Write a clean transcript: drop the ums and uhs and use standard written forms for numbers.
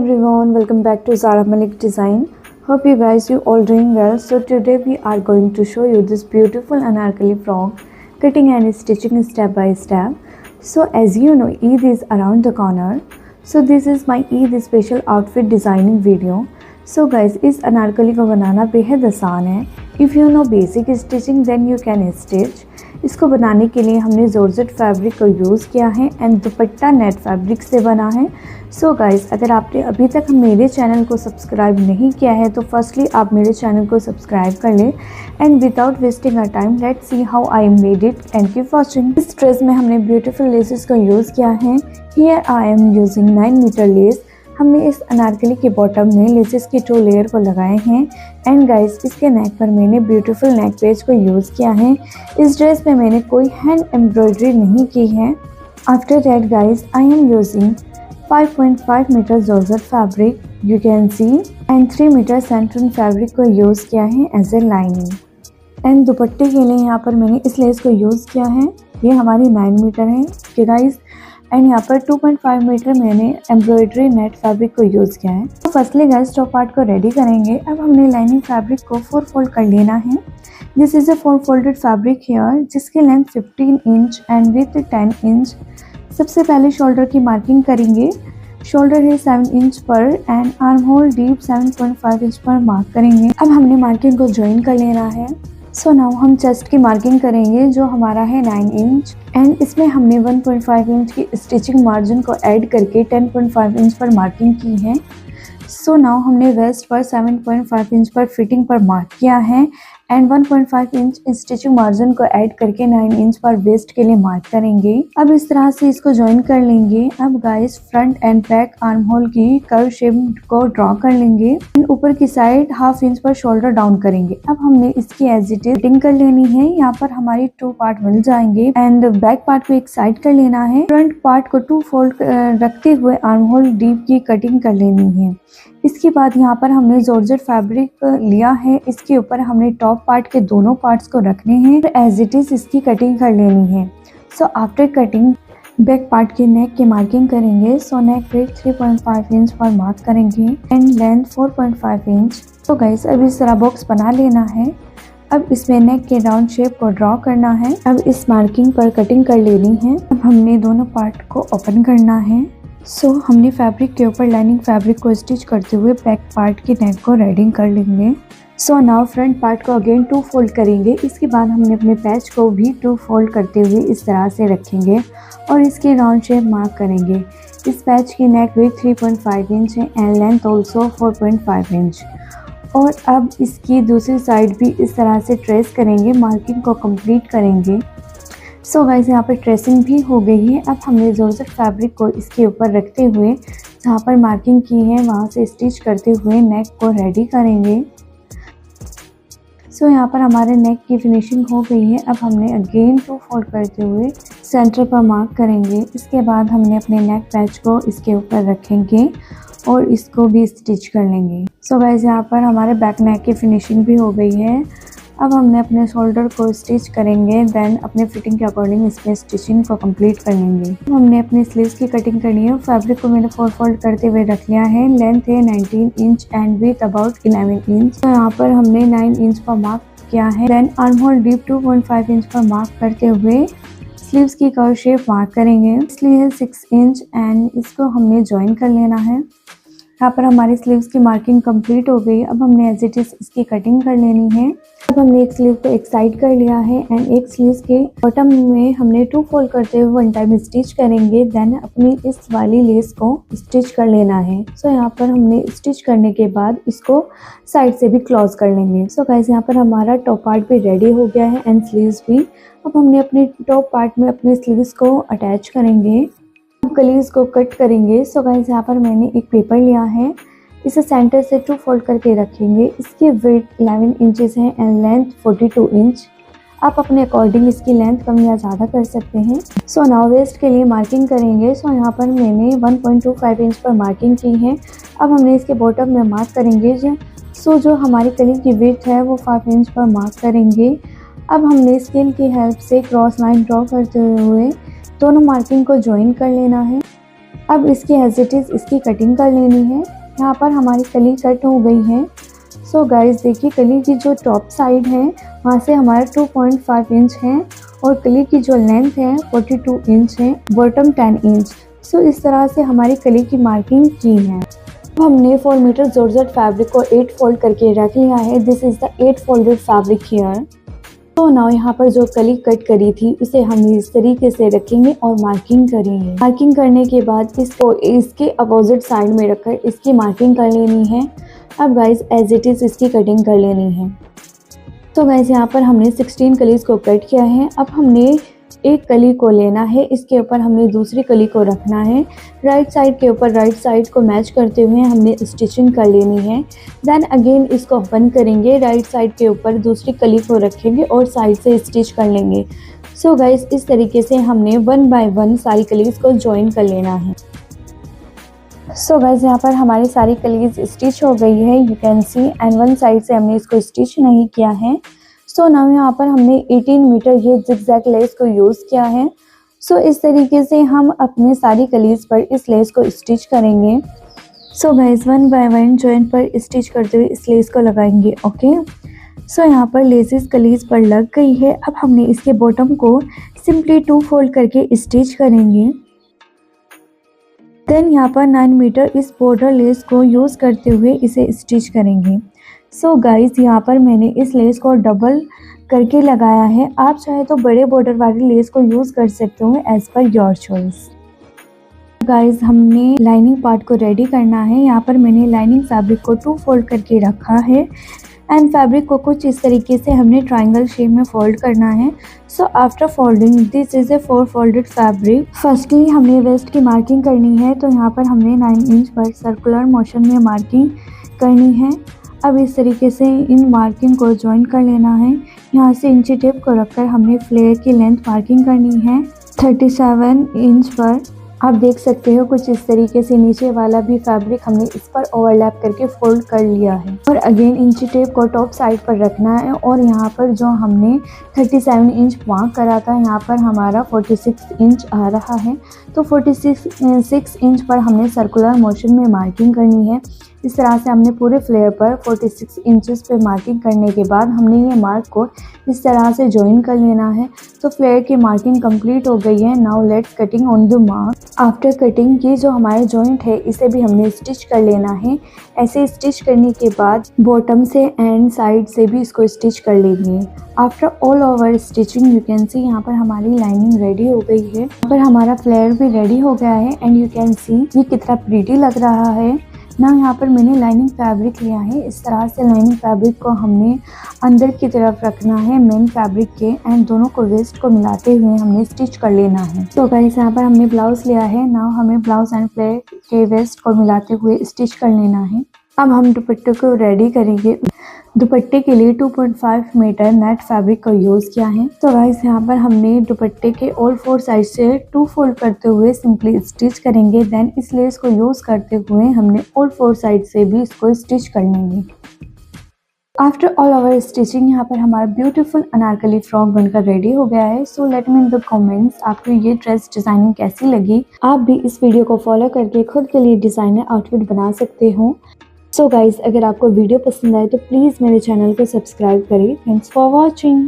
everyone, welcome back to Zara Malik Design. Hope you guys you all doing well. So today we are going to show you this beautiful anarkali frock cutting and stitching step by step. So as you know, Eid is around the corner. So this is my Eid special outfit designing video. So guys, इस अनारकली को बनाना बेहद आसान है. If you know basic stitching then you can stitch. इसको बनाने के लिए हमने जॉर्जेट फैब्रिक को यूज़ किया है एंड दुपट्टा नेट फैब्रिक से बना है. सो गाइस, अगर आपने अभी तक मेरे चैनल को सब्सक्राइब नहीं किया है तो फर्स्टली आप मेरे चैनल को सब्सक्राइब कर लें and without wasting a time let's see how I made it and keep watching. इस ड्रेस में हमने ब्यूटीफुल लेसेस को यूज़ किया है. Here I am using 9 meter lace. हमने इस अनारकली के बॉटम में लेसेस की 2 लेयर को लगाए हैं एंड गाइस इसके नेक पर मैंने ब्यूटीफुल नेक पेज को यूज़ किया है. इस ड्रेस में मैंने कोई हैंड एम्ब्रॉयडरी नहीं की है. After that guys I am using 5.5 meter georgette fabric you can see and 3 meter central fabric को यूज़ किया है एज ए लाइनिंग. एंड दुपट्टे के लिए यहाँ पर मैंने इस लेस को यूज़ किया है. ये हमारी 9 मीटर है कि गाइस एंड यहाँ पर 2.5 मीटर मैंने एम्ब्रॉयडरी नेट फैब्रिक को यूज़ किया है. तो फर्स्टली गाइस टॉप पार्ट को रेडी करेंगे. अब हमने लाइनिंग फैब्रिक को 4 फोल्ड कर लेना है. This is a 4 folded fabric here जिसकी length 15 inch and with 10 inch. सबसे पहले शोल्डर की मार्किंग करेंगे. शोल्डर है 7 इंच पर and arm hole deep 7.5 inch पर मार्क करेंगे. अब हमने मार्किंग को ज्वाइन कर लेना है. सो नाउ हम चेस्ट की मार्किंग करेंगे जो हमारा है 9 इंच एंड इसमें हमने 1.5 इंच की स्टिचिंग मार्जिन को ऐड करके 10.5 इंच पर मार्किंग की है. सो नाउ हमने वेस्ट पर 7.5 इंच पर फिटिंग पर मार्क किया है एंड 1.5 इंच स्टिचिंग मार्जिन को ऐड करके 9 इंच पर वेस्ट के लिए मार्क करेंगे. अब इस तरह से इसको ज्वाइन कर लेंगे. अब guys front end back arm hole की कर्व शेप को ड्रॉ कर लेंगे एंड ऊपर की साइड 1/2 इंच पर शोल्डर डाउन करेंगे. अब हमने इसकी एज इट इज कटिंग कर लेनी है. यहाँ पर हमारी 2 पार्ट मिल जाएंगे एंड बैक पार्ट को एक साइड कर लेना है. फ्रंट पार्ट को 2 फोल्ड रखते हुए आर्म होल डीप की कटिंग कर लेनी है. इसके बाद यहाँ पर हमने जॉर्जेट फैब्रिक लिया है. इसके ऊपर हमने टॉप पार्ट के दोनों पार्ट्स को रखने हैं और एज इट इज इसकी कटिंग कर लेनी है. So after cutting back part के नेक की मार्किंग करेंगे. सो नेक पे 3.5 इंच पर मार्क करेंगे एंड लेंथ 4.5 इंच. तो गाइस अब इस तरह बॉक्स बना लेना है. अब इसमें नेक के राउंड शेप को ड्रॉ करना है. अब इस मार्किंग पर कटिंग कर लेनी है. अब हमने दोनों पार्ट को ओपन करना है. सो हमने फैब्रिक के ऊपर लाइनिंग फैब्रिक को स्टिच करते हुए बैक पार्ट की नेक को रेडिंग कर लेंगे. सो नाउ फ्रंट पार्ट को अगेन 2 फोल्ड करेंगे. इसके बाद हमने अपने पैच को भी 2 फोल्ड करते हुए इस तरह से रखेंगे और इसकी राउंड शेप मार्क करेंगे. इस पैच की नेक विड्थ 3.5 इंच है एंड लेंथ ऑल्सो 4.5 इंच. और अब इसकी दूसरी साइड भी इस तरह से ट्रेस करेंगे. मार्किंग को कंप्लीट करेंगे. सो गाइस यहाँ पर ट्रेसिंग भी हो गई है. अब हमने जॉर्जेट फैब्रिक को इसके ऊपर रखते हुए जहाँ पर मार्किंग की है वहाँ से स्टिच करते हुए नेक को रेडी करेंगे. सो यहाँ पर हमारे नेक की फिनिशिंग हो गई है. अब हमने अगेन 2 फोल्ड करते हुए सेंटर पर मार्क करेंगे. इसके बाद हमने अपने नेक पैच को इसके ऊपर रखेंगे और इसको भी स्टिच कर लेंगे. सो गाइस यहाँ पर हमारे बैक नेक की फिनिशिंग भी हो गई है. अब हमने अपने शोल्डर को स्टिच करेंगे. देन अपने फिटिंग के अकॉर्डिंग इसमें स्टिचिंग को कंप्लीट कर लेंगे. हमने अपने स्लीव्स की कटिंग करनी है. फैब्रिक को मैंने 4 फोल्ड करते हुए रख लिया है. लेंथ है 19 inch and with about 11 inch. तो यहाँ पर हमने 9 इंच पर मार्क किया है. Then arm hole deep 2.5 inch पर मार्क करते हुए स्लीव्स की कर्व शेप मार्क करेंगे. स्लीव है 6 इंच एंड इसको हमने ज्वाइन कर लेना है. यहाँ पर हमारी स्लीव्स की मार्किंग कंप्लीट हो गई. अब हमने एज इट इज इसकी कटिंग कर लेनी है. अब हमने एक स्लीव को एक साइड कर लिया है एंड एक स्लीव के बॉटम में हमने 2 फोल्ड करते हुए 1 टाइम स्टिच करेंगे. देन अपनी इस वाली लेस को स्टिच कर लेना है. सो यहाँ पर हमने स्टिच करने के बाद इसको साइड से भी क्लोज कर लेंगे. सो गाइस यहाँ पर हमारा टॉप पार्ट भी रेडी हो गया है एंड स्लीव्स भी. अब हमने अपने टॉप पार्ट में अपने स्लीव्स को अटैच करेंगे. गलीज को कट करेंगे. सो गाइस यहाँ पर मैंने एक पेपर लिया है. इसे सेंटर से 2 फोल्ड करके रखेंगे. इसकी विड्थ 11 इंचेस है एंड लेंथ 42 इंच. आप अपने अकॉर्डिंग इसकी लेंथ कम या ज़्यादा कर सकते हैं. सो नाउ वेस्ट के लिए मार्किंग करेंगे. सो यहाँ पर मैंने 1.25 इंच पर मार्किंग की है. अब हमने इसके बॉटम में मार्क करेंगे. सो जो हमारी कली की विड्थ है वो 5 इंच पर मार्क करेंगे. अब हमने स्केल की हेल्प से क्रॉस लाइन ड्रॉ करते हुए दोनों मार्किंग को ज्वाइन कर लेना है. अब इसकी एज इट इज़ इसकी कटिंग कर लेनी है। यहाँ पर हमारी कली कट हो गई है। सो गाइस देखिए, कली की जो टॉप साइड है वहाँ से हमारा 2.5 इंच है और कली की जो लेंथ है 42 इंच है, बॉटम 10 इंच। सो इस तरह से हमारी कली की मार्किंग की है। अब हमने 4 मीटर जॉर्जेट फैब्रिक को 8 फोल्ड करके रख लिया है। This is the 8 folded fabric here. तो नाउ यहाँ पर जो कली कट करी थी उसे हम इस तरीके से रखेंगे और मार्किंग करेंगे। मार्किंग करने के बाद इसको इसके अपोजिट साइड में रखकर इसकी मार्किंग कर लेनी है। अब गाइज एज इट इज़ इसकी कटिंग कर लेनी है। तो गाइज यहाँ पर हमने 16 कलीज को कट किया है। अब हमने एक कली को लेना है, इसके ऊपर हमने दूसरी कली को रखना है। राइट साइड के ऊपर राइट साइड को मैच करते हुए हमने स्टिचिंग कर लेनी है। देन अगेन इसको बंद करेंगे, राइट साइड के ऊपर दूसरी कली को रखेंगे और साइड से स्टिच कर लेंगे। सो गाइस इस तरीके से हमने 1 बाय 1 सारी कलीज को ज्वाइन कर लेना है। सो गाइस यहाँ पर हमारी सारी कलीज स्टिच हो गई है, you can see. And one side से हमने इसको स्टिच नहीं किया है। सो नाउ यहाँ पर हमने 18 मीटर ये जिगजैग लेस को यूज़ किया है। सो इस तरीके से हम अपने सारी कलीज पर इस लेस को स्टिच करेंगे। सो गाइस 1 बाय 1 जॉइंट पर स्टिच करते हुए इस लेस को लगाएंगे। ओके, सो यहाँ पर लेसेस कलीज पर लग गई है। अब हमने इसके बॉटम को सिंपली 2 फोल्ड करके स्टिच करेंगे। देन यहाँ पर 9 मीटर इस बॉर्डर लेस को यूज़ करते हुए इसे स्टिच करेंगे। सो गाइस यहाँ पर मैंने इस लेस को डबल करके लगाया है। आप चाहे तो बड़े बॉर्डर वाली लेस को यूज़ कर सकते हो as per your choice. Guys हमने लाइनिंग पार्ट को रेडी करना है। यहाँ पर मैंने लाइनिंग फैब्रिक को 2 फोल्ड करके रखा है एंड फैब्रिक को कुछ इस तरीके से हमने ट्रायंगल शेप में फोल्ड करना है। So after folding this is a 4 folded fabric. Firstly हमने वेस्ट की मार्किंग करनी है, तो यहाँ पर हमने 9 इंच पर सर्कुलर मोशन में मार्किंग करनी है। अब इस तरीके से इन मार्किंग को ज्वाइन कर लेना है। यहाँ से इंची टेप को रखकर हमने फ्लेयर की लेंथ मार्किंग करनी है 37 इंच पर। आप देख सकते हो कुछ इस तरीके से नीचे वाला भी फैब्रिक हमने इस पर ओवरलैप करके फोल्ड कर लिया है। और अगेन इंची टेप को टॉप साइड पर रखना है और यहाँ पर जो हमने 37 इंच मार्क करा था यहाँ पर हमारा 46 इंच आ रहा है। तो 46 इंच पर हमने सर्कुलर मोशन में मार्किंग करनी है। इस तरह से हमने पूरे फ्लेयर पर 46 इंचेस पे मार्किंग करने के बाद हमने ये मार्क को इस तरह से ज्वाइन कर लेना है। तो फ्लेयर की मार्किंग कंप्लीट हो गई है। Now let's cutting on the mark. After cutting ये जो हमारा जॉइंट है इसे भी हमने स्टिच कर लेना है। ऐसे स्टिच करने के बाद बॉटम से एंड साइड से भी इसको स्टिच कर लेंगे। After all over stitching you can सी यहाँ पर हमारी लाइनिंग रेडी हो गई है। यहाँ पर हमारा फ्लेयर भी रेडी हो गया है एंड यू कैन सी ये कितना प्रीटी लग रहा है ना। यहाँ पर मैंने लाइनिंग फैब्रिक लिया है। इस तरह से लाइनिंग फैब्रिक को हमने अंदर की तरफ रखना है मेन फैब्रिक के एंड दोनों को वेस्ट को मिलाते हुए हमने स्टिच कर लेना है। तो गाइस यहाँ पर हमने ब्लाउज लिया है। नाउ हमें ब्लाउज एंड फ्लेयर के वेस्ट को मिलाते हुए स्टिच कर लेना है। अब हम दुपट्टे को रेडी करेंगे। दुपट्टे के लिए 2.5 मीटर नेट फैब्रिक को यूज़ किया है। तो गाइस यहाँ पर हमने दुपट्टे के ऑल 4 साइड से 2 फोल्ड करते हुए सिंपली स्टिच करेंगे। देन इस लेस को यूज़ करते हुए हमने ऑल 4 साइड से भी इसको स्टिच कर लेंगे। आफ्टर ऑल ओवर स्टिचिंग यहाँ पर हमारा ब्यूटीफुल अनारकली फ्रॉक बनकर रेडी हो गया है। So let me in the comments आपको ये ड्रेस डिज़ाइनिंग कैसी लगी। आप भी इस वीडियो को फॉलो करके खुद के लिए डिज़ाइनर आउटफिट बना सकते हो। सो गाइज अगर आपको वीडियो पसंद आए तो प्लीज़ मेरे चैनल को सब्सक्राइब करें। Thanks for watching.